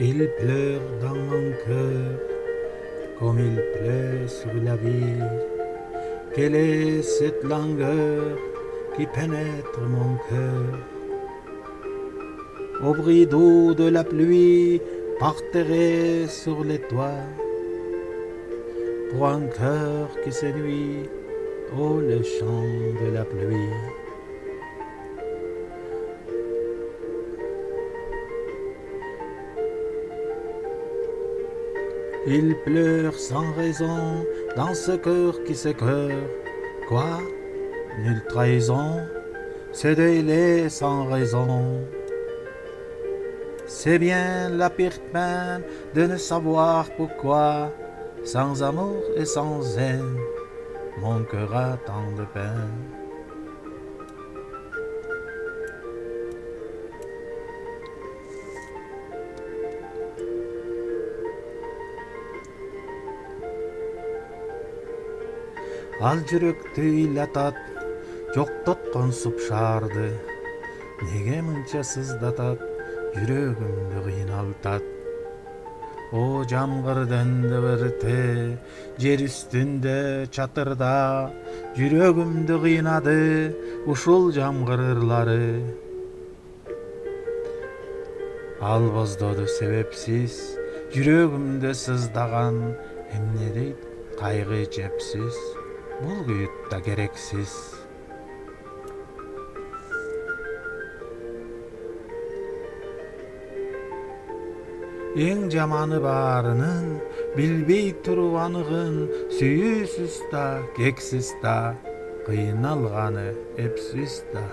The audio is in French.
Il pleure dans mon cœur, comme il pleut sur la ville. Quelle est cette langueur qui pénètre mon cœur? Au bruit doux de la pluie, par terre sur les toits, pour un cœur qui séduit, oh le chant de la pluie. Il pleure sans raison dans ce cœur qui s'écœure. Quoi? Nulle trahison, ce délai sans raison. C'est bien la pire peine de ne savoir pourquoi, sans amour et sans haine, mon cœur a tant de peine. Ал жүректі ыйлатат, жоқтотқан сұп шарды, неге мынча сыздатат, жүрегімді қиналтат. О жамғырдың дыбырты, жер үстінде чатырда, жүрегімді қинады, ушул жамғыр ырлары. Ал боздоду себепсиз, жүрегімді сыздаган, эмне дейт кайгы жепсиз, бул күйүт да керексиз. Эң жаманы баарынын, билбей туруп аныгын, сүйүүсүз да, кексиз да, кыйналганы эпсиз да.